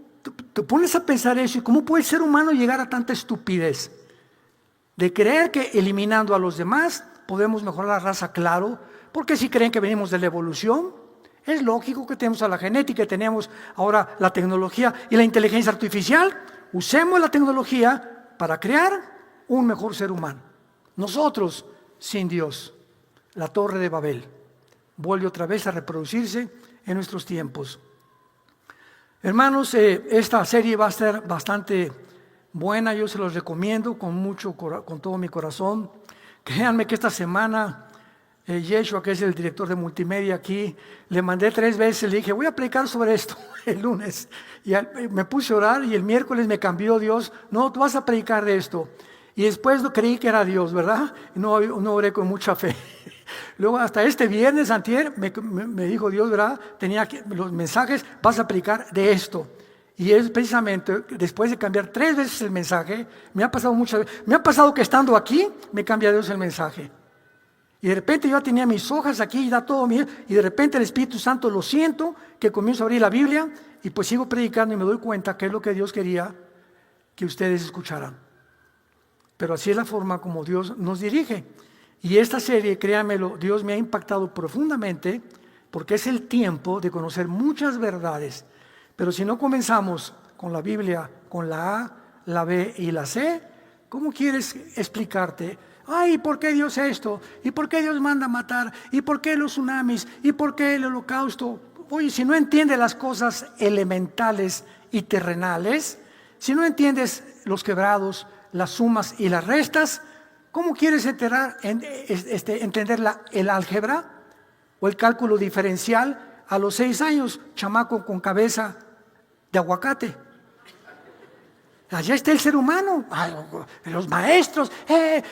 te pones a pensar eso? ¿Y cómo puede el ser humano llegar a tanta estupidez? De creer que eliminando a los demás podemos mejorar la raza, claro, porque si creen que venimos de la evolución, es lógico que tenemos a la genética, tenemos ahora la tecnología y la inteligencia artificial. Usemos la tecnología para crear un mejor ser humano. Nosotros, sin Dios, la Torre de Babel vuelve otra vez a reproducirse en nuestros tiempos. Hermanos, esta serie va a ser bastante buena, yo se los recomiendo con todo mi corazón. Créanme que esta semana Yeshua, que es el director de multimedia aquí, le mandé 3 veces, le dije, voy a predicar sobre esto el lunes, y me puse a orar, y el miércoles me cambió Dios, no, tú vas a predicar de esto, y después creí que era Dios, ¿verdad? No oré con mucha fe. Luego hasta este viernes, antier, me dijo Dios, ¿verdad? Tenía los mensajes, vas a predicar de esto. Y es precisamente después de cambiar 3 veces el mensaje, me ha pasado muchas veces, me ha pasado que estando aquí, me cambia Dios el mensaje. Y de repente yo tenía mis hojas aquí y da todo y de repente el Espíritu Santo, lo siento, que comienzo a abrir la Biblia y pues sigo predicando y me doy cuenta que es lo que Dios quería que ustedes escucharan. Pero así es la forma como Dios nos dirige. Y esta serie, créanmelo, Dios me ha impactado profundamente, porque es el tiempo de conocer muchas verdades. Pero si no comenzamos con la Biblia, con la A, la B y la C, ¿cómo quieres explicarte? Ay, ¿por qué Dios esto? ¿Y por qué Dios manda matar? ¿Y por qué los tsunamis? ¿Y por qué el holocausto? Oye, si no entiendes las cosas elementales y terrenales, si no entiendes los quebrados, las sumas y las restas, ¿cómo quieres entender el álgebra o el cálculo diferencial a los 6 años, chamaco con cabeza de aguacate? Allá está el ser humano, los maestros,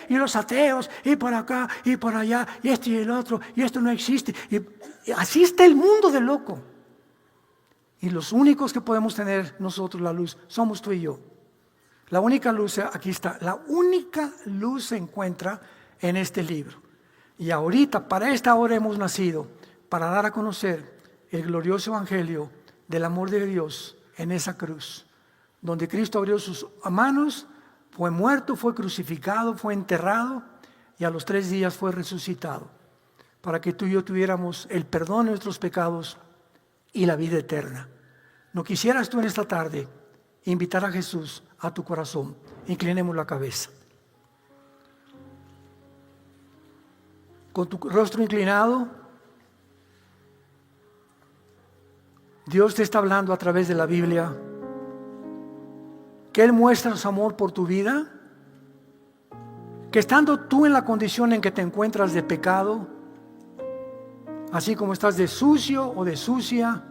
y los ateos, y por acá, y por allá, y esto y el otro, y esto no existe. Y así está el mundo de loco. Y los únicos que podemos tener nosotros la luz somos tú y yo. La única luz, aquí está, la única luz se encuentra en este libro. Y ahorita, para esta hora hemos nacido, para dar a conocer el glorioso evangelio del amor de Dios en esa cruz, donde Cristo abrió sus manos, fue muerto, fue crucificado, fue enterrado y a los 3 días fue resucitado, para que tú y yo tuviéramos el perdón de nuestros pecados y la vida eterna. ¿No quisieras tú en esta tarde invitar a Jesús a tu corazón? Inclinemos la cabeza. Con tu rostro inclinado, Dios te está hablando a través de la Biblia, que Él muestra su amor por tu vida, que estando tú en la condición en que te encuentras de pecado, así como estás de sucio o de sucia,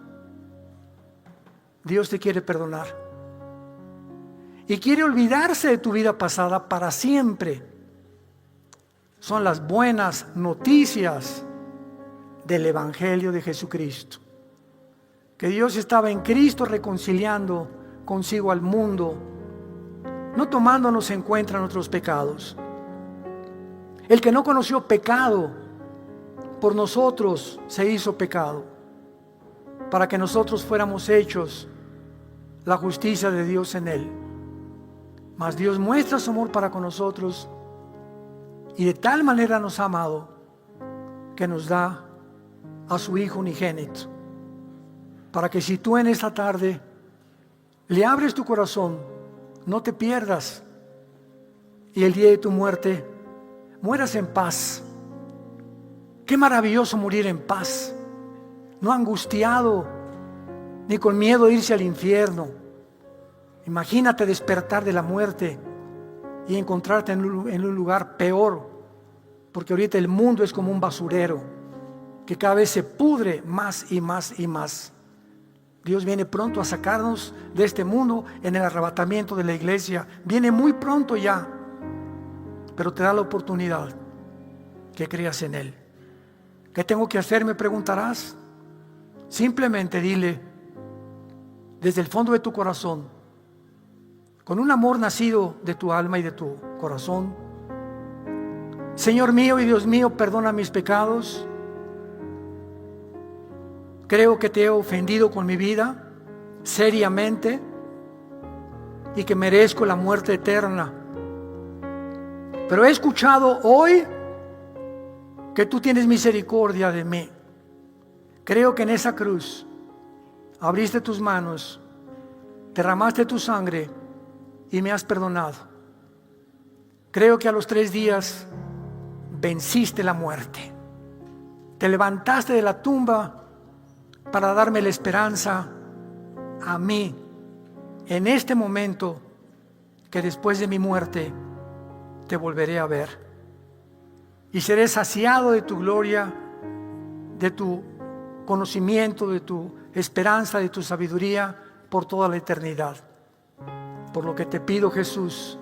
Dios te quiere perdonar y quiere olvidarse de tu vida pasada para siempre. son las buenas noticias del Evangelio de Jesucristo. Que Dios estaba en Cristo reconciliando consigo al mundo, no tomándonos en cuenta nuestros pecados. El que no conoció pecado, por nosotros se hizo pecado, para que nosotros fuéramos hechos la justicia de Dios en él. Mas Dios muestra su amor para con nosotros y de tal manera nos ha amado que nos da a su Hijo unigénito, para que si tú en esta tarde le abres tu corazón, no te pierdas y el día de tu muerte mueras en paz. Qué maravilloso morir en paz, no angustiado ni con miedo de irse al infierno. Imagínate despertar de la muerte y encontrarte en un lugar peor, porque ahorita el mundo es como un basurero que cada vez se pudre más y más y más. Dios viene pronto a sacarnos de este mundo en el arrebatamiento de la iglesia. Viene muy pronto ya, pero te da la oportunidad que creas en Él. ¿Qué tengo que hacer? Me preguntarás. Simplemente dile desde el fondo de tu corazón, con un amor nacido de tu alma y de tu corazón: Señor mío y Dios mío, perdona mis pecados. Creo que te he ofendido con mi vida seriamente y que merezco la muerte eterna. Pero he escuchado hoy que tú tienes misericordia de mí. Creo que en esa cruz abriste tus manos, derramaste tu sangre y me has perdonado. Creo que a los 3 días venciste la muerte. Te levantaste de la tumba para darme la esperanza a mí en este momento, que después de mi muerte te volveré a ver y seré saciado de tu gloria, de tu conocimiento, de tu esperanza, de tu sabiduría por toda la eternidad. Por lo que te pido, Jesús,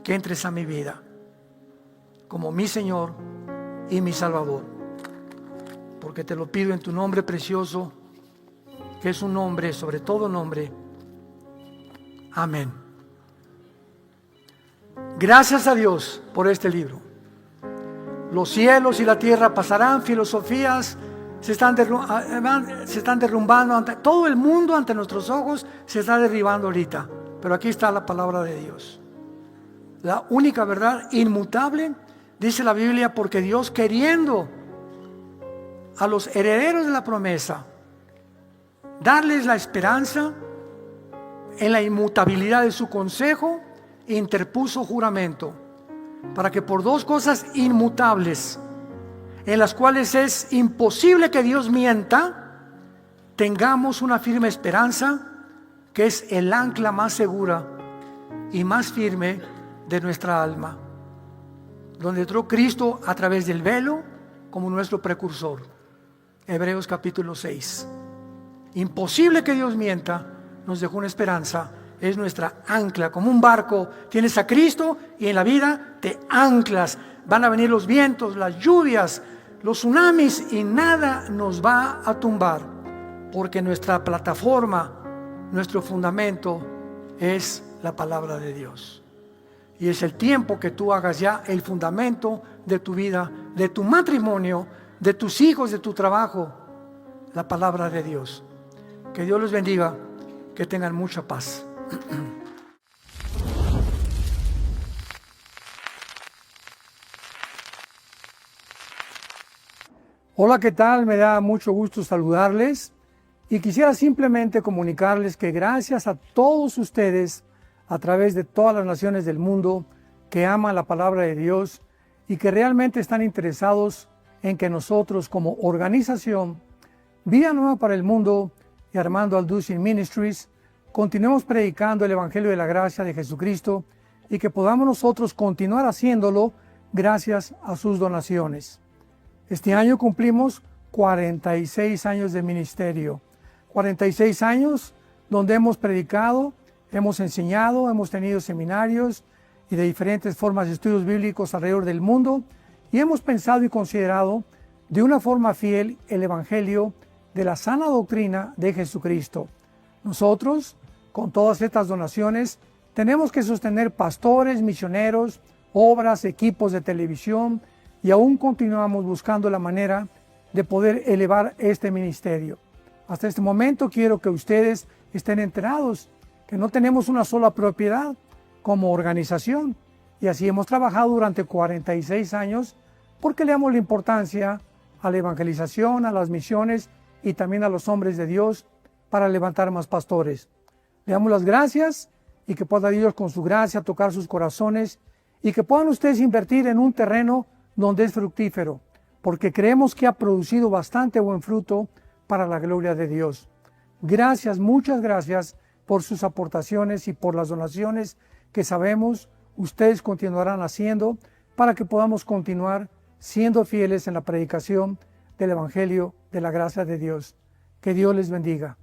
que entres a mi vida como mi Señor y mi Salvador, porque te lo pido en tu nombre precioso, que es un nombre sobre todo nombre. Amén. Gracias a Dios por este libro. Los cielos y la tierra pasarán, filosofías se están derrumbando, todo el mundo ante nuestros ojos se está derribando ahorita, pero aquí está la palabra de Dios, la única verdad inmutable. Dice la Biblia: porque Dios, queriendo a los herederos de la promesa darles la esperanza en la inmutabilidad de su consejo, interpuso juramento, para que por 2 cosas inmutables, en las cuales es imposible que Dios mienta, tengamos una firme esperanza, que es el ancla más segura y más firme de nuestra alma, donde entró Cristo a través del velo como nuestro precursor. Hebreos capítulo 6. Imposible que Dios mienta, nos dejó una esperanza, es nuestra ancla. Como un barco, tienes a Cristo y en la vida te anclas. Van a venir los vientos, las lluvias, los tsunamis y nada nos va a tumbar, porque nuestra plataforma, nuestro fundamento es la palabra de Dios. Y es el tiempo que tú hagas ya el fundamento de tu vida, de tu matrimonio, de tus hijos, de tu trabajo, la palabra de Dios. Que Dios los bendiga, que tengan mucha paz. Hola, ¿qué tal? Me da mucho gusto saludarles y quisiera simplemente comunicarles que gracias a todos ustedes a través de todas las naciones del mundo que aman la palabra de Dios y que realmente están interesados en que nosotros como organización Vida Nueva para el Mundo y Armando Alducin Ministries continuemos predicando el Evangelio de la Gracia de Jesucristo y que podamos nosotros continuar haciéndolo gracias a sus donaciones. Este año cumplimos 46 años de ministerio, 46 años donde hemos predicado, hemos enseñado, hemos tenido seminarios y de diferentes formas de estudios bíblicos alrededor del mundo y hemos pensado y considerado de una forma fiel el Evangelio de la sana doctrina de Jesucristo. Nosotros, con todas estas donaciones, tenemos que sostener pastores, misioneros, obras, equipos de televisión, y aún continuamos buscando la manera de poder elevar este ministerio. Hasta este momento quiero que ustedes estén enterados que no tenemos una sola propiedad como organización, y así hemos trabajado durante 46 años porque le damos la importancia a la evangelización, a las misiones y también a los hombres de Dios para levantar más pastores. Le damos las gracias y que pueda Dios con su gracia tocar sus corazones y que puedan ustedes invertir en un terreno donde es fructífero, porque creemos que ha producido bastante buen fruto para la gloria de Dios. Gracias, muchas gracias por sus aportaciones y por las donaciones que sabemos ustedes continuarán haciendo para que podamos continuar siendo fieles en la predicación del Evangelio de la gracia de Dios. Que Dios les bendiga.